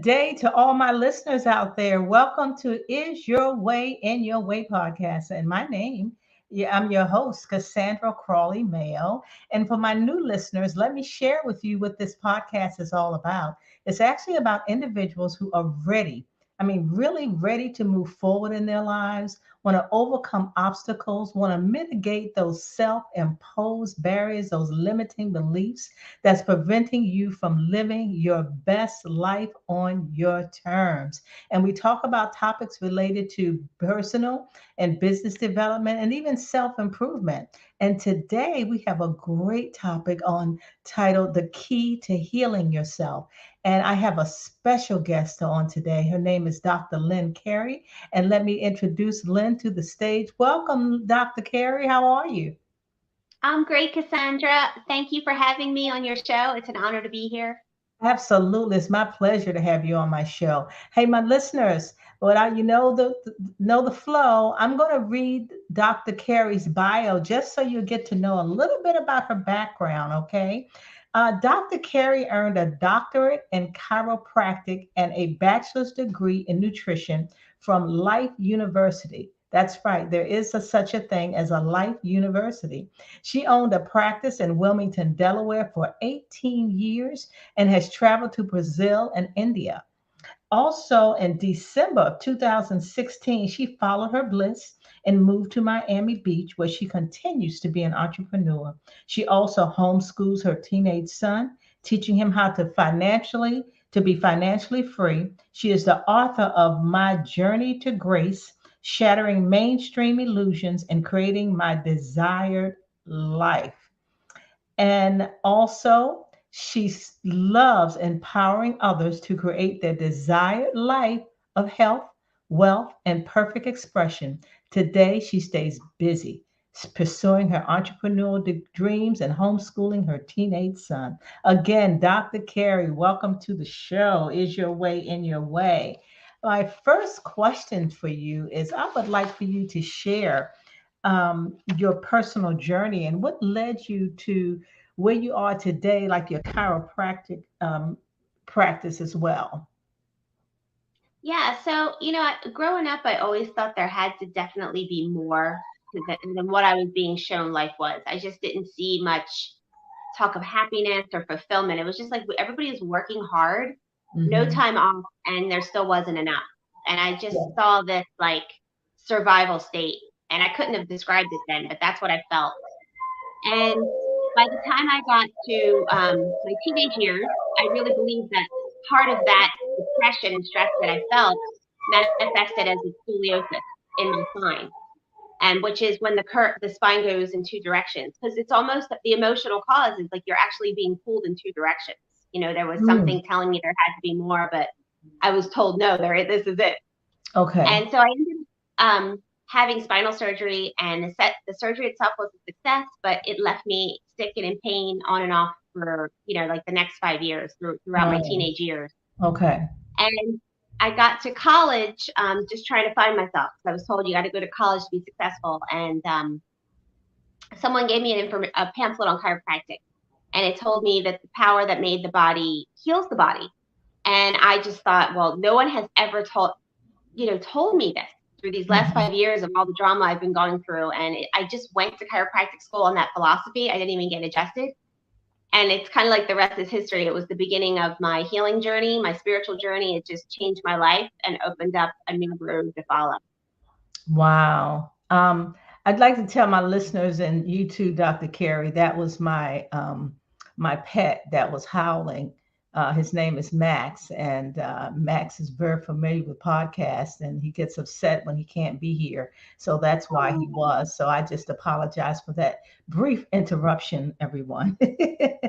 day to all my listeners out there. Welcome to Is Your Way in Your Way podcast. And my name, I'm your host, Cassandra Crawley Mayo. And for my new listeners, let me share with you what this podcast is all about. It's actually about individuals who are ready. Really ready to move forward in their lives, want to overcome obstacles, want to mitigate those self imposed barriers, those limiting beliefs that's preventing you from living your best life on your terms. And we talk about topics related to personal and business development and even self improvement. And today we have a great topic on titled The Key to Healing Yourself. And I have a special guest on today. Her name is Dr. Lynn Carey. And let me introduce Lynn to the stage. Welcome, Dr. Carey. How are you? I'm great, Cassandra. Thank you for having me on your show. It's an honor to be here. Absolutely. It's my pleasure to have you on my show. Hey, my listeners, you know the flow. I'm going to read Dr. Carey's bio just so you get to know a little bit about her background, okay? Dr. Carey earned a doctorate in chiropractic and a bachelor's degree in nutrition from Life University. That's right. There is such a thing as a Life University. She owned a practice in Wilmington, Delaware for 18 years and has traveled to Brazil and India. Also, in December of 2016, she followed her bliss and moved to Miami Beach, where she continues to be an entrepreneur. She also homeschools her teenage son, teaching him how to be financially free. She is the author of My Journey to Grace, Shattering Mainstream Illusions and Creating My Desired Life. And also, loves empowering others to create their desired life of health, wealth, and perfect expression. Today, she stays busy pursuing her entrepreneurial dreams and homeschooling her teenage son. Again, Dr. Carey, welcome to the show. Is Your Way in Your Way? My first question for you is I would like for you to share your personal journey and what led you to where you are today, like your chiropractic practice as well. Yeah, so, growing up, I always thought there had to definitely be more than what I was being shown life was. I just didn't see much talk of happiness or fulfillment. It was just like everybody was working hard, no Hmm. time off, and there still wasn't enough. And I just Yeah. saw this like survival state, and I couldn't have described it then, but that's what I felt. And by the time I got to my teenage years, I really believe that part of that depression and stress that I felt manifested as a scoliosis in my spine, and which is when the spine goes in two directions, because it's almost the emotional cause is like you're actually being pulled in two directions. There was Mm, something telling me there had to be more, but I was told no, this is it. okay. And so I ended up having spinal surgery, and the surgery itself was a success, but it left me sick and in pain on and off for, like the next 5 years throughout my Oh, teenage years. okay. And I got to college just trying to find myself. I was told you got to go to college to be successful. And someone gave me a pamphlet on chiropractic, and it told me that the power that made the body heals the body. And I just thought, well, no one has ever told me this through these last Mhm. 5 years of all the drama I've been going through. And I just went to chiropractic school on that philosophy. I didn't even get adjusted. And it's kind of like the rest is history. It was the beginning of my healing journey, my spiritual journey. It just changed my life and opened up a new road to follow. Wow. I'd like to tell my listeners and you too, Dr. Carey, that was my pet that was howling. His name is Max, and Max is very familiar with podcasts, and he gets upset when he can't be here. So that's why he was. So I just apologize for that brief interruption, everyone. He's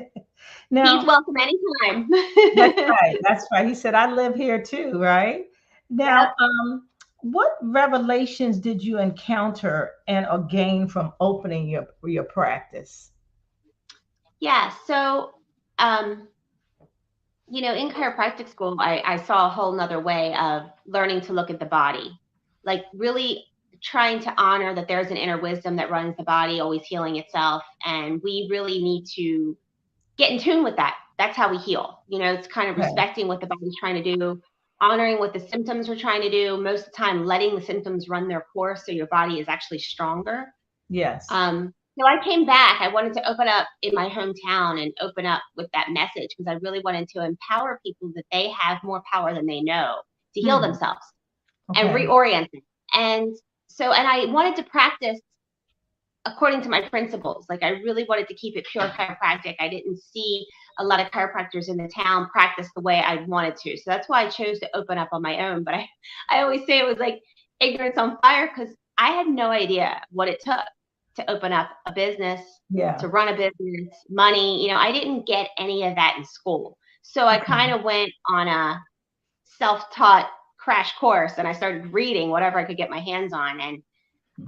Now, welcome anytime. that's right. That's right. He said, I live here too, right? Yep. Now, what revelations did you encounter and or gain from opening your practice? Yeah. So, um, in chiropractic school, I saw a whole nother way of learning to look at the body, like really trying to honor that there's an inner wisdom that runs the body, always healing itself. And we really need to get in tune with that. That's how we heal. It's kind of Okay. respecting what the body's trying to do, honoring what the symptoms were trying to do, most of the time letting the symptoms run their course so your body is actually stronger. Yes. So I came back. I wanted to open up in my hometown and open up with that message because I really wanted to empower people that they have more power than they know to heal themselves and Okay. reorient them. And I wanted to practice according to my principles. Like, I really wanted to keep it pure chiropractic. I didn't see a lot of chiropractors in the town practice the way I wanted to. So that's why I chose to open up on my own. But I always say it was like ignorance on fire because I had no idea what it took to open up a business, Yeah. to run a business, money. You know, I didn't get any of that in school. So I kind of went on a self-taught crash course and I started reading whatever I could get my hands on. And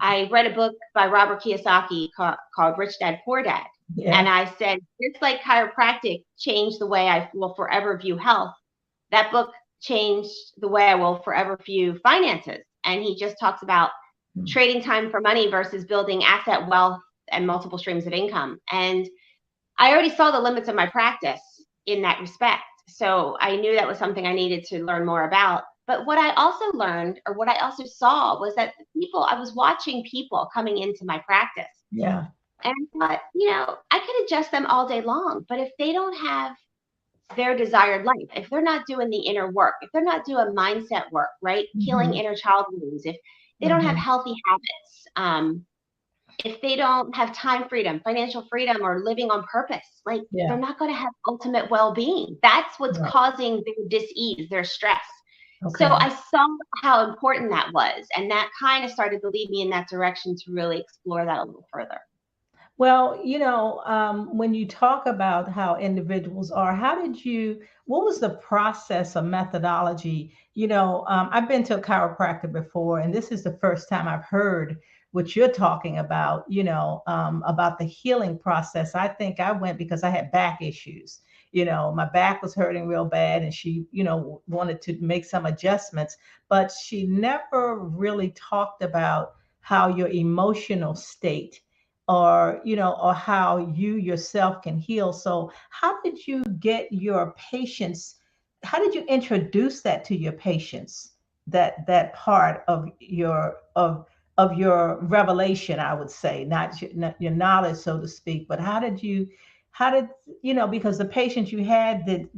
I read a book by Robert Kiyosaki called Rich Dad, Poor Dad. Yeah. And I said, just like chiropractic changed the way I will forever view health, that book changed the way I will forever view finances. And he just talks about trading time for money versus building asset wealth and multiple streams of income. And I already saw the limits of my practice in that respect. So I knew that was something I needed to learn more about. But what I also learned, or what I also saw, was that I was watching people coming into my practice. Yeah. And I thought, I could adjust them all day long, but if they don't have their desired life, if they're not doing the inner work, if they're not doing mindset work, right? Healing inner child wounds, if they don't have healthy habits, if they don't have time freedom, financial freedom, or living on purpose, like they're not going to have ultimate well-being. That's what's causing their dis-ease, their stress. Okay. So I saw how important that was, and that kind of started to lead me in that direction to really explore that a little further. Well, when you talk about how individuals are, what was the process or methodology? I've been to a chiropractor before, and this is the first time I've heard what you're talking about the healing process. I think I went because I had back issues. My back was hurting real bad, and she, wanted to make some adjustments, but she never really talked about how your emotional state or how you yourself can heal. So how did you get your patients, how did you introduce that to your patients, that part of your revelation, I would say, not your knowledge, so to speak, but because the patients you had,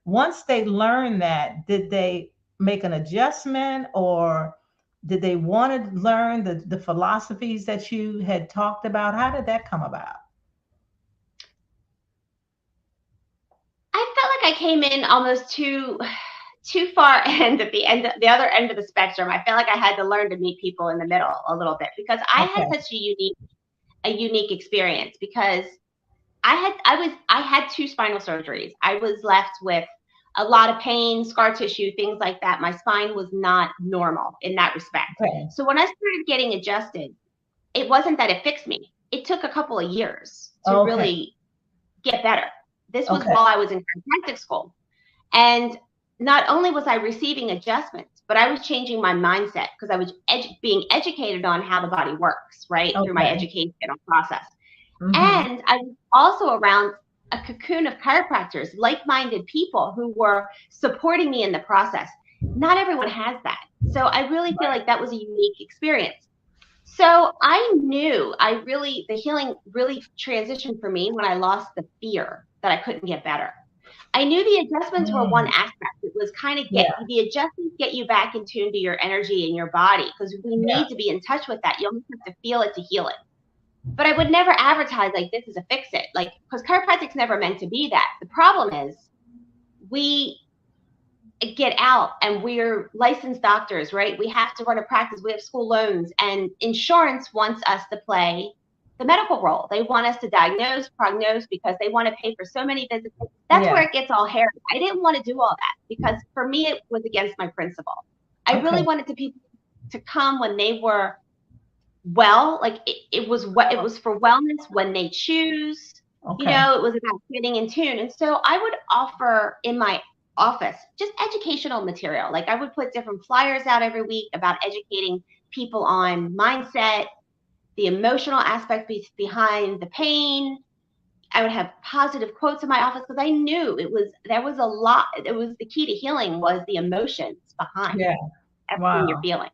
once they learned that, did they make an adjustment, or did they want to learn the philosophies that you had talked about? How did that come about? I felt like I came in almost too far and at the other end of the spectrum. I felt like I had to learn to meet people in the middle a little bit because I had such a unique experience because I had 2 spinal surgeries. I was left with a lot of pain, scar tissue, things like that. My spine was not normal in that respect. Okay. So when I started getting adjusted, it wasn't that it fixed me. It took a couple of years to really get better. This was while I was in chiropractic school. And not only was I receiving adjustments, but I was changing my mindset because I was being educated on how the body works, right? Through my educational process. And I was also around a cocoon of chiropractors, like-minded people who were supporting me in the process. Not everyone has that. So I really feel like that was a unique experience. So I knew the healing really transitioned for me when I lost the fear that I couldn't get better. I knew the adjustments were one aspect. It was kind of the adjustments get you back in tune to your energy and your body because we need to be in touch with that. You almost have to feel it to heal it. But I would never advertise like this is a fix it, like, because chiropractic's never meant to be that. The problem is we get out and we're licensed doctors, right? We have to run a practice. We have school loans, and insurance wants us to play the medical role. They want us to diagnose, prognose, because they want to pay for so many visits. That's where it gets all hairy. I didn't want to do all that because for me, it was against my principle. I really wanted people to come when they were well, like it was for wellness when they choose. It was about getting in tune. And so I would offer in my office just educational material. Like I would put different flyers out every week about educating people on mindset, the emotional aspect behind the pain, I would have positive quotes in my office because I knew there was a lot. It was the key to healing was the emotions behind Yeah. everything you're Wow. feeling.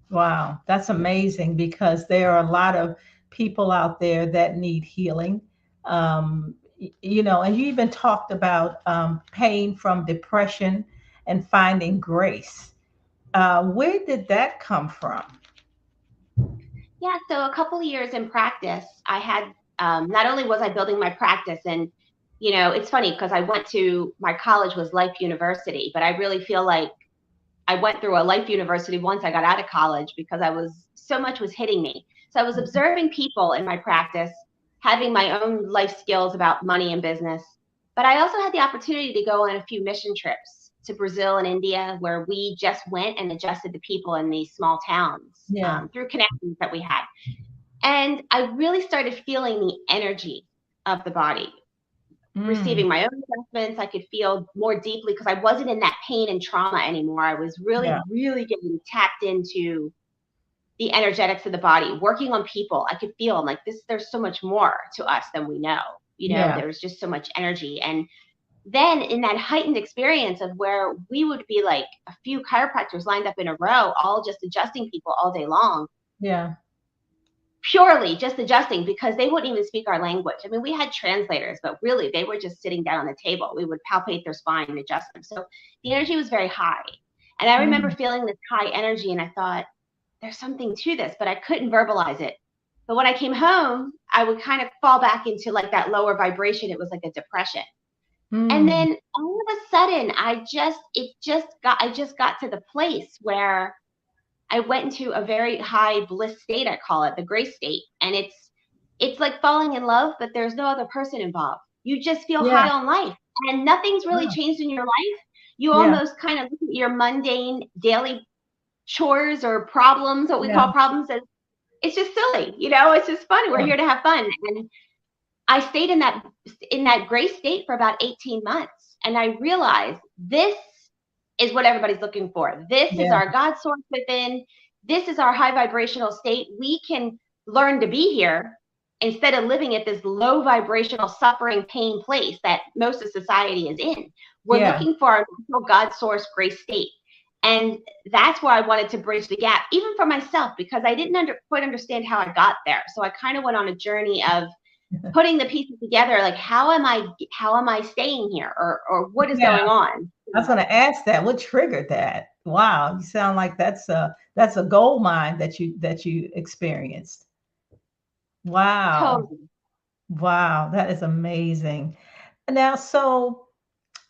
Wow. That's amazing because there are a lot of people out there that need healing. And you even talked about pain from depression and finding grace. Where did that come from? Yeah, so a couple of years in practice, I had not only was I building my practice, and it's funny because I went to my college was Life University, but I really feel like I went through a Life University once I got out of college because so much was hitting me. So I was observing people in my practice, having my own life skills about money and business, but I also had the opportunity to go on a few mission trips to Brazil and India, where we just went and adjusted the people in these small towns Yeah. through connections that we had. And I really started feeling the energy of the body, Mm, receiving my own adjustments. I could feel more deeply because I wasn't in that pain and trauma anymore. I was really, yeah. really getting tapped into the energetics of the body, working on people. I could feel, I'm like, there's so much more to us than we know. Yeah. There was just so much energy. And then in that heightened experience of where we would be like a few chiropractors lined up in a row, all just adjusting people all day long, Yeah. purely just adjusting because they wouldn't even speak our language. I mean, we had translators, but really they were just sitting down on the table. We would palpate their spine and adjust them. So the energy was very high. And I remember Mm, feeling this high energy and I thought, there's something to this, but I couldn't verbalize it. But when I came home, I would kind of fall back into like that lower vibration. It was like a depression. And mm, then all of a sudden, I just got to the place where I went into a very high bliss state, I call it the grace state. And it's like falling in love, but there's no other person involved. You just feel yeah. high on life and nothing's really Wow. changed in your life. You Yeah. almost kind of look at your mundane daily chores or problems, what we Yeah. call problems, as it's just silly, it's just fun. We're Yeah. here to have fun. And I stayed in that grace state for about 18 months. And I realized this is what everybody's looking for. This is Yeah. our God source within. This is our high vibrational state. We can learn to be here instead of living at this low vibrational suffering pain place that most of society is in. We're Yeah. looking for our natural God source grace state. And that's where I wanted to bridge the gap, even for myself, because I didn't quite understand how I got there. So I kind of went on a journey of putting the pieces together, like how am I staying here, or what is Yeah. going on? I was going to ask that. What triggered that? Wow, you sound like that's a gold mine that you experienced. Wow. Totally. Wow, that is amazing. Now, so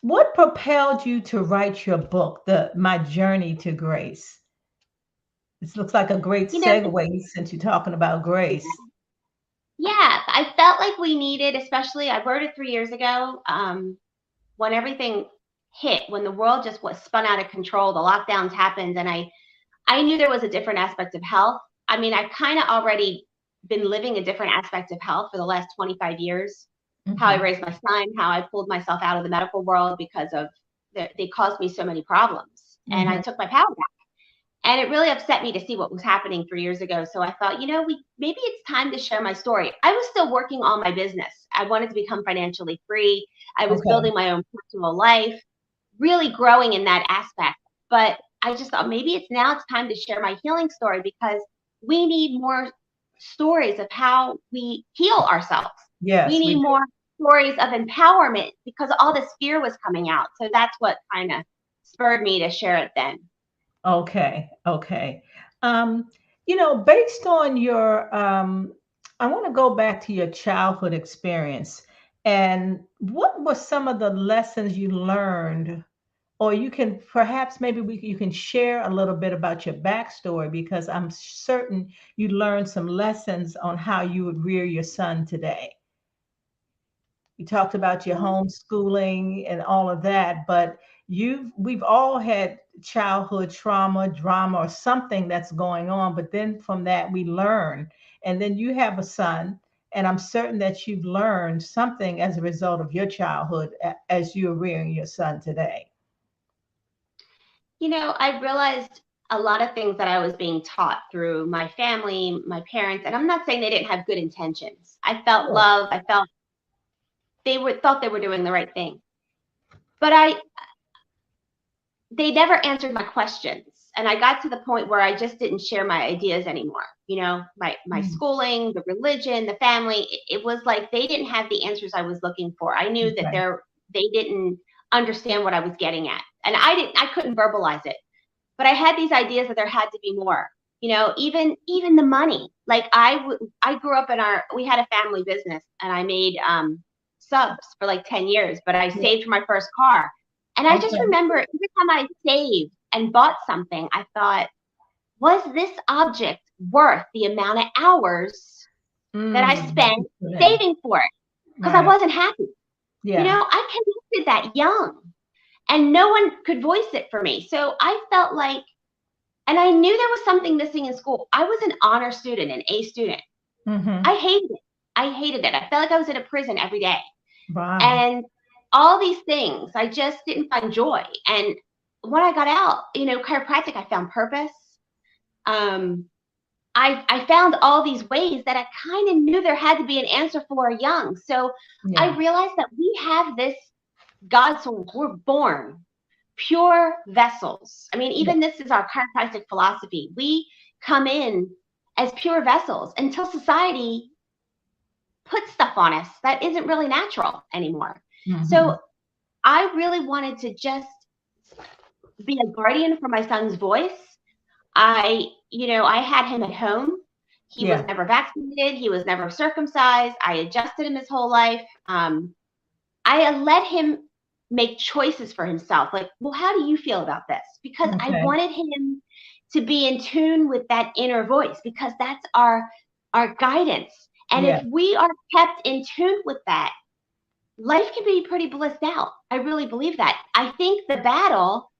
what propelled you to write your book, The My Journey to Grace? This looks like a great You know, segue since you're talking about grace. yeah, I felt like we needed, especially I wrote it 3 years ago, when everything hit, when the world just was spun out of control, the lockdowns happened, and I knew there was a different aspect of health. I mean, I kind of already been living a different aspect of health for the last 25 years. How I Mhm. raised my son, how I pulled myself out of the medical world because of they caused me so many problems, and I Mhm. took my power back. And it really upset me to see what was happening 3 years ago. So I thought, maybe it's time to share my story. I was still working on my business. I wanted to become financially free. I was Okay. building my own personal life, really growing in that aspect. But I just thought maybe it's time to share my healing story because we need more stories of how we heal ourselves. We Yes, we need do. more stories of empowerment because all this fear was coming out. So that's what kind of spurred me to share it then. Okay. Okay. Um, based on I want to go back to your childhood experience and what were some of the lessons you learned, or you can perhaps maybe you can share a little bit about your backstory because I'm certain you learned some lessons on how you would rear your son today. You talked about your homeschooling and all of that, but we've all had childhood trauma, drama, or something that's going on. But then from that, we learn. And then you have a son, and I'm certain that you've learned something as a result of your childhood as you're rearing your son today. I realized a lot of things that I was being taught through my family, my parents, and I'm not saying they didn't have good intentions. I felt Sure. love. I felt thought they were doing the right thing. But they never answered my questions. And I got to the point where I just didn't share my ideas anymore. My schooling, the religion, the family, it was like they didn't have the answers I was looking for. I knew that they didn't understand what I was getting at. And I couldn't verbalize it. But I had these ideas that there had to be more. Even the money. Like I grew up we had a family business, and I made subs for like 10 years, but I saved for my first car. And I just remember every time I saved and bought something, I thought, was this object worth the amount of hours that I spent saving for it? Because I wasn't happy. Yeah. I connected that young, and no one could voice it for me. So I felt like, and I knew there was something missing in school. I was an honor student, an A student. I hated it. I felt like I was in a prison every day. Wow. And all these things, I just didn't find joy. And when I got out, chiropractic, I found purpose. I found all these ways that I kind of knew there had to be an answer for our young. So I realized that we have this God soul. We're born pure vessels. I mean, even this is our chiropractic philosophy. We come in as pure vessels until society puts stuff on us that isn't really natural anymore. So I really wanted to just be a guardian for my son's voice. I had him at home. He was never vaccinated. He was never circumcised. I adjusted him his whole life. I let him make choices for himself. Like, well, how do you feel about this? Because I wanted him to be in tune with that inner voice, because that's our guidance. And if we are kept in tune with that, life can be pretty blissed out. I really believe that. I think the battle,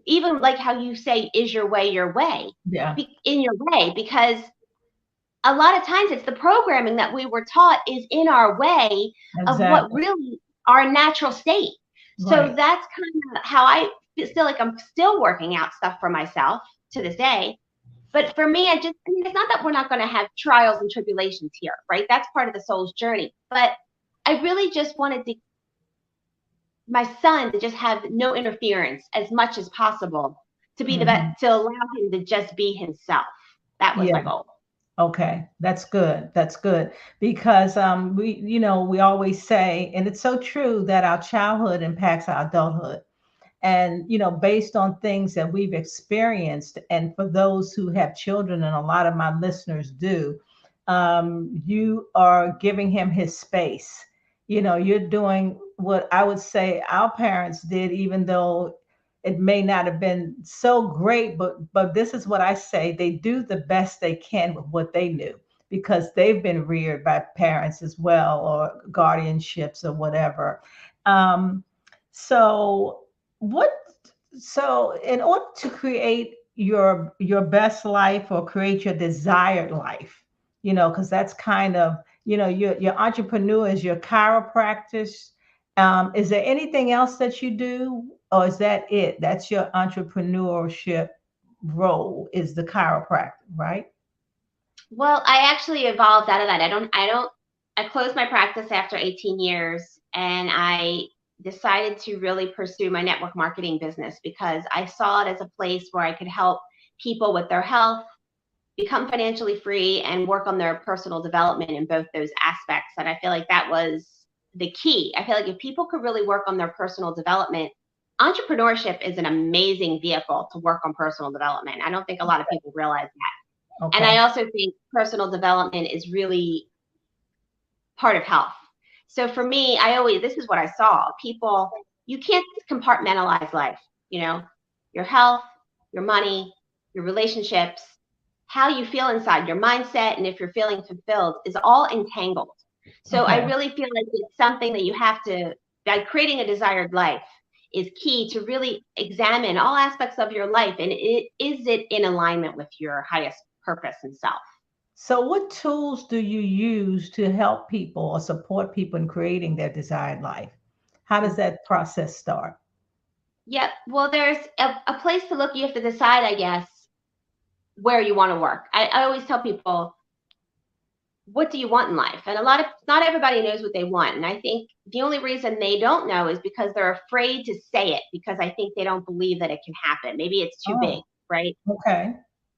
even like how you say, is your way your way? Yeah. In your way, because a lot of times it's the programming that we were taught is in our way of what really our natural state. So that's kind of how I feel like I'm still working out stuff for myself to this day. But for me, it's not that we're not going to have trials and tribulations here, right? That's part of the soul's journey. But I really just wanted my son to just have no interference as much as possible, to be the best, to allow him to just be himself. That was my goal. Okay, that's good. That's good, because we always say, and it's so true, that our childhood impacts our adulthood. And based on things that we've experienced, and for those who have children, and a lot of my listeners do, you are giving him his space. You're doing what I would say our parents did, even though it may not have been so great, but this is what I say: they do the best they can with what they knew, because they've been reared by parents as well, or guardianships or whatever. So what so in order to create your best life, or create your desired life, because that's kind of, your entrepreneur is your chiropractor. Is there anything else that you do, or is that it? That's your entrepreneurship role, is the chiropractor, right? Well, I actually evolved out of that. I closed my practice after 18 years, and I decided to really pursue my network marketing business, because I saw it as a place where I could help people with their health, become financially free, and work on their personal development in both those aspects. And I feel like that was the key. I feel like if people could really work on their personal development, entrepreneurship is an amazing vehicle to work on personal development. I don't think a lot of people realize that. Okay. And I also think personal development is really part of health. So for me, this is what I saw. People, you can't compartmentalize life, your health, your money, your relationships, how you feel inside, your mindset, and if you're feeling fulfilled, is all entangled. So I really feel like it's something that you have to, by creating a desired life, is key to really examine all aspects of your life. And is it in alignment with your highest purpose and self? So what tools do you use to help people or support people in creating their desired life? How does that process start? Yep. Well, there's a place to look. You have to decide, I guess, where you want to work. I always tell people, what do you want in life? And not everybody knows what they want. And I think the only reason they don't know is because they're afraid to say it, because I think they don't believe that it can happen. Maybe it's too big, Oh, right? okay.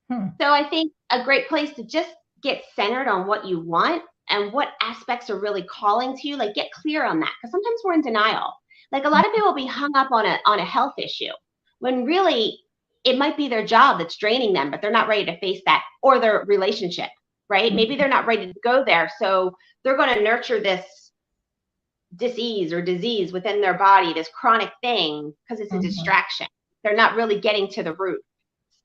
Hmm. So I think a great place to just get centered on what you want and what aspects are really calling to you, like get clear on that. Because sometimes we're in denial. Like a lot of people will be hung up on a health issue when really it might be their job that's draining them, but they're not ready to face that, or their relationship, right? Maybe they're not ready to go there. So they're going to nurture this disease within their body, this chronic thing, because it's a Mhm. distraction. They're not really getting to the root.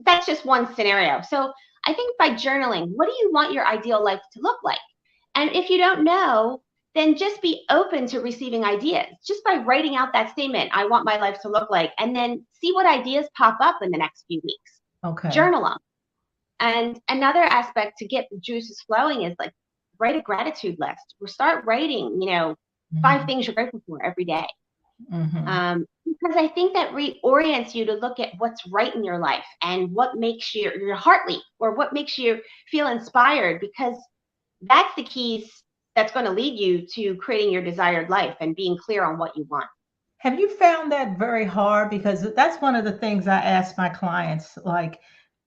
That's just one scenario. So I think by journaling, what do you want your ideal life to look like? And if you don't know, then just be open to receiving ideas just by writing out that statement, I want my life to look like, and then see what ideas pop up in the next few weeks. Okay. Journal them. And another aspect to get the juices flowing is like write a gratitude list, or start writing, 5 Mhm. things you're grateful for every day. Mhm. Because I think that reorients you to look at what's right in your life and what makes your heart leap, or what makes you feel inspired, because that's the keys that's going to lead you to creating your desired life and being clear on what you want. Have you found that very hard? Because that's one of the things I ask my clients. Like,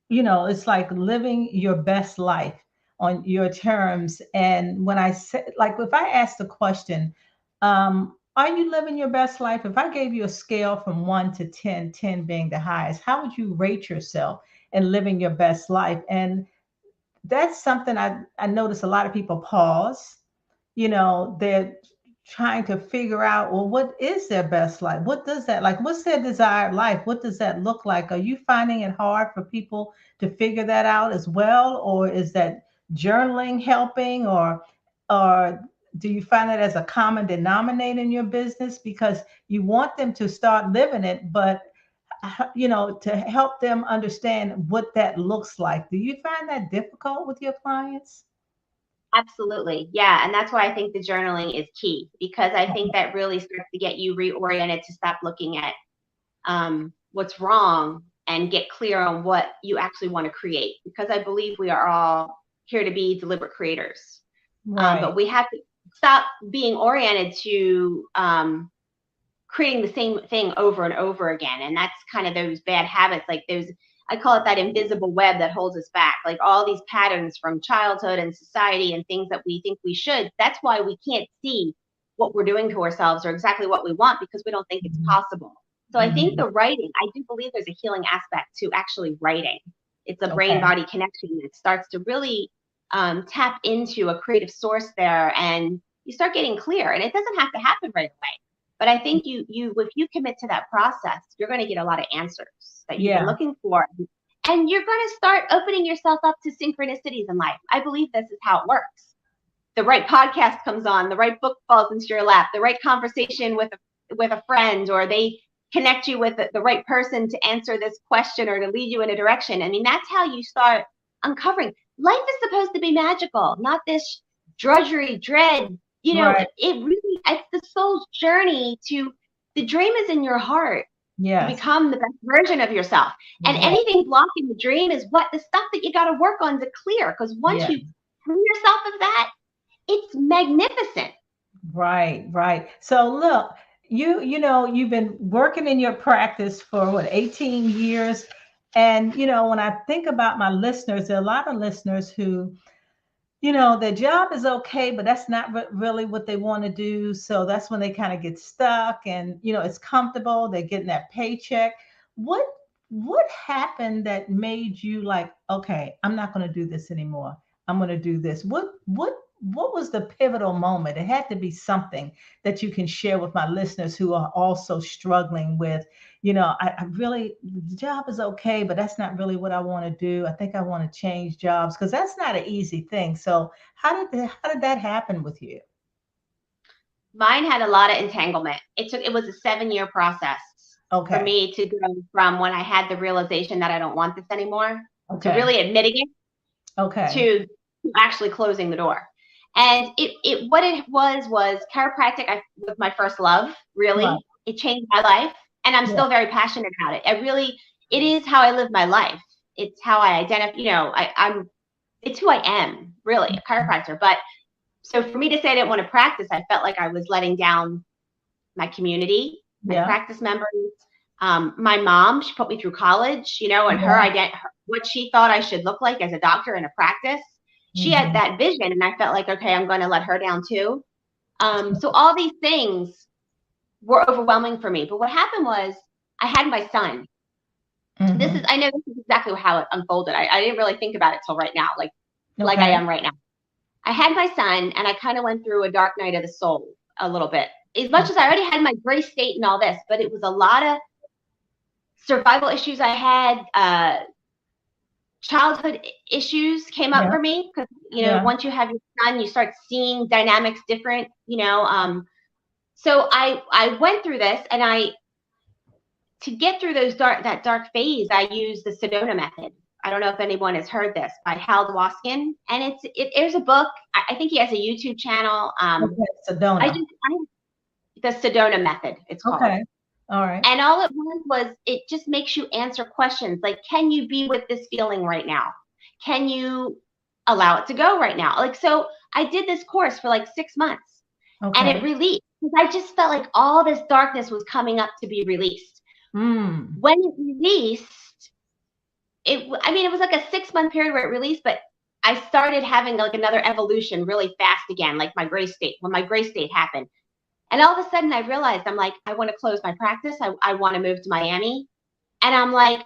it's like living your best life on your terms. And when I say, like, if I ask the question, are you living your best life? If I gave you a scale from 1 to 10, 10 being the highest, how would you rate yourself in living your best life? And that's something I notice a lot of people pause. They're trying to figure out, well, what is their best life? What does that like? What's their desired life? What does that look like? Are you finding it hard for people to figure that out as well? Or is that journaling helping? Or do you find that as a common denominator in your business? Because you want them to start living it, but to help them understand what that looks like. Do you find that difficult with your clients? Absolutely. Yeah. And that's why I think the journaling is key, because I think that really starts to get you reoriented to stop looking at what's wrong and get clear on what you actually want to create. Because I believe we are all here to be deliberate creators. Right. But we have to stop being oriented to creating the same thing over and over again. And that's kind of those bad habits, like those, I call it that invisible web that holds us back, like all these patterns from childhood and society and things that we think we should. That's why we can't see what we're doing to ourselves or exactly what we want, because we don't think it's Mhm. possible. So I think Mhm. the writing, I do believe there's a healing aspect to actually writing. It's a brain Okay. body connection that starts to really tap into a creative source there, and you start getting clear. And it doesn't have to happen right away. But I think you if you commit to that process, you're going to get a lot of answers that you've been Yeah. looking for. And you're going to start opening yourself up to synchronicities in life. I believe this is how it works. The right podcast comes on, the right book falls into your lap, the right conversation with a friend, or they connect you with the right person to answer this question or to lead you in a direction. I mean, that's how you start uncovering. Life is supposed to be magical, not this drudgery, dread. Right. It's the soul's journey to, the dream is in your heart to Yes. become the best version of yourself. And Exactly. anything blocking the dream is what the stuff that you got to work on to clear. Because once Yeah. you free yourself of that, it's magnificent. Right. Right. So look, you've been working in your practice for what, 18 years. And when I think about my listeners, there are a lot of listeners who their job is okay, but that's not really what they want to do. So that's when they kind of get stuck, and it's comfortable. They're getting that paycheck. What what happened that made you like, okay, I'm not going to do this anymore. I'm going to do this. What was the pivotal moment? It had to be something that you can share with my listeners who are also struggling with, I really, the job is okay, but that's not really what I want to do. I think I want to change jobs because that's not an easy thing. So how did that happen with you? Mine had a lot of entanglement. It was a 7-year process for Okay. me to go from when I had the realization that I don't want this anymore, to Okay. really admitting it, Okay. to actually closing the door. And it what it was chiropractic. Was my first love. Right. Really, it changed my life, and I'm Yeah. still very passionate about it. It is how I live my life. It's how I identify. I'm it's who I am, really, a chiropractor. But so for me to say I didn't want to practice, I felt like I was letting down my community, my Yeah. practice members. My mom, she put me through college, you know, and Yeah. what she thought I should look like as a doctor in a practice. She had Hmm. that vision, and I felt like, okay, I'm going to let her down too. So all these things were overwhelming for me. But what happened was I had my son. Hmm. I know this is exactly how it unfolded. I didn't really think about it till right now, like I Okay. am right now. I had my son, and I kind of went through a dark night of the soul a little bit. As much as I already had my gray state and all this, but it was a lot of survival issues I had. Childhood issues came up Yeah. for me because, you know, Yeah. once you have your son, you start seeing dynamics different, you know. So I went through this, and to get through that dark phase, I used the Sedona method. I don't know if anyone has heard this by Hal Dwoskin, and there's a book. I think he has a YouTube channel. Okay. Sedona. The Sedona method, it's called. Okay. All right. And all it was it just makes you answer questions like, can you be with this feeling right now? Can you allow it to go right now? Like, so I did this course for like 6 months, and it Okay. released because I just felt like all this darkness was coming up to be released. Mm. When it released, it was like a 6 month period where it released, but I started having like another evolution really fast again, like when my gray state happened. And all of a sudden I realized, I'm like, I want to close my practice. I want to move to Miami. And I'm like,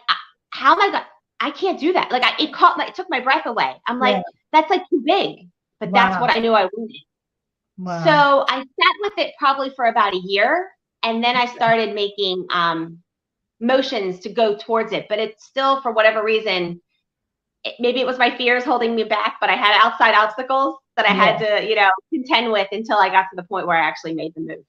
how am I going? I can't do that. Like it took my breath away. I'm like, Yeah. that's like too big, but that's Wow. what I knew I wanted. So Wow. I sat with it probably for about a year. And then I started making motions to go towards it. But it's still, for whatever reason, maybe it was my fears holding me back, but I had outside obstacles that I had Yeah. to, you know, contend with until I got to the point where I actually made the move.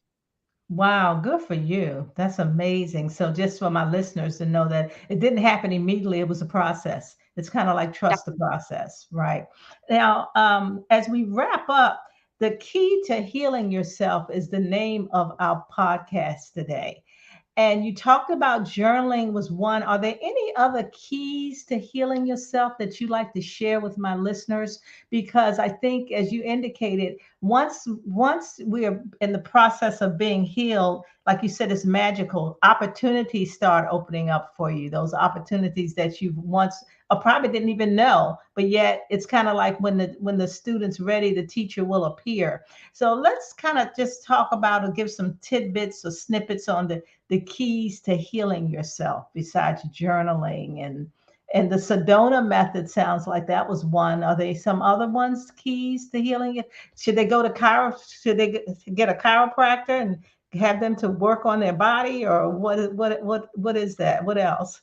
Wow, good for you. That's amazing. So just for my listeners to know that it didn't happen immediately, it was a process. It's kind of like trust the Definitely. process, right? Now, as we wrap up, the key to healing yourself is the name of our podcast today. And you talked about journaling was one. Are there any other keys to healing yourself that you like to share with my listeners? Because I think, as you indicated, once we are in the process of being healed, like you said, it's magical. Opportunities start opening up for you. Those opportunities that you once or probably didn't even know, but yet it's kind of like when the student's ready, the teacher will appear. So let's kind of just talk about or give some tidbits or snippets on the keys to healing yourself besides journaling and the Sedona method sounds like that was one. Are there some other ones keys to healing it? Should they go to should they get a chiropractor and have them to work on their body or what is that? What else?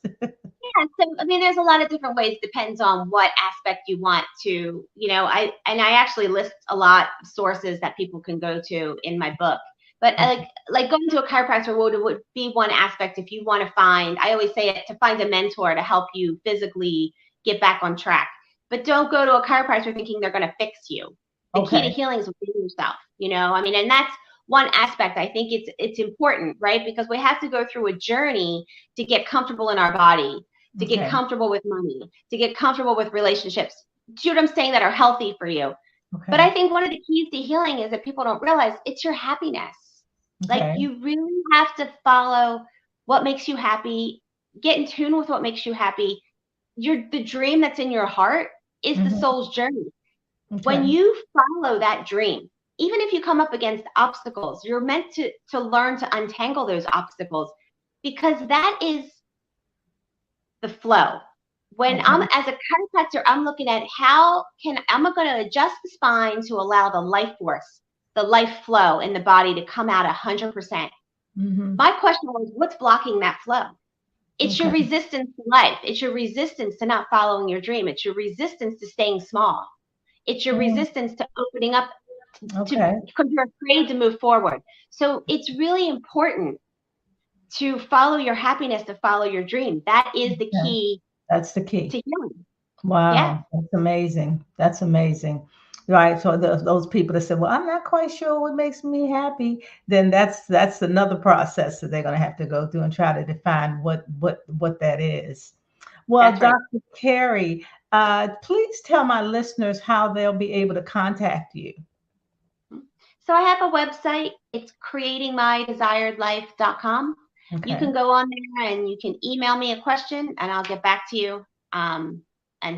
Yeah, so I mean, there's a lot of different ways. Depends on what aspect you want to, you know. I actually list a lot of sources that people can go to in my book. But like going to a chiropractor would be one aspect. If you want to find, I always say it, to find a mentor to help you physically get back on track. But don't go to a chiropractor thinking they're going to fix you. The key to Okay. healing is within yourself. You know, I mean, and that's one aspect. I think it's important, right? Because we have to go through a journey to get comfortable in our body, to get Okay. comfortable with money, to get comfortable with relationships. Do you know what I'm saying? That are healthy for you. But I Okay. think one of the keys to healing is that people don't realize it's your happiness. Like, Okay. you really have to follow what makes you happy, get in tune with what makes you happy. The dream that's in your heart is the Hmm. soul's journey. When Okay. you follow that dream, even if you come up against obstacles, you're meant to learn to untangle those obstacles, because that is the flow. When I'm Okay. as a chiropractor, I'm looking at I'm going to adjust the spine to allow the life force, the life flow in the body to come out 100%. Hmm. My question was, what's blocking that flow? It's your Okay. resistance to life. It's your resistance to not following your dream. It's your resistance to staying small. It's your Mm. resistance to opening up Okay. because you're afraid to move forward. So it's really important to follow your happiness, to follow your dream. That is the Yeah. key That's the key. to healing. Yeah, Wow, that's amazing. That's amazing. Right. So those people that said, "Well, I'm not quite sure what makes me happy," then that's another process that they're going to have to go through and try to define what that is. Well, that's right. Dr. Carey, Please tell my listeners how they'll be able to contact you. So I have a website. It's creatingmydesiredlife.com. Okay. You can go on there and you can email me a question and I'll get back to you and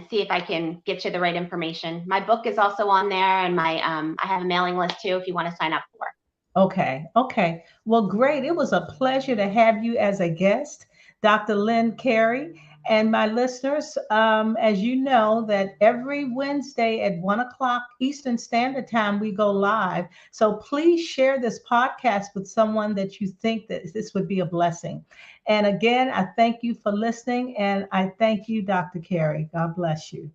see if I can get you the right information. My book is also on there, and I have a mailing list too if you want to sign up for. Okay. Okay. Well, great. It was a pleasure to have you as a guest, Dr. Lynn Carey. And my listeners, as you know, that every Wednesday at 1 o'clock Eastern Standard Time, we go live. So please share this podcast with someone that you think that this would be a blessing. And again, I thank you for listening. And I thank you, Dr. Carey. God bless you.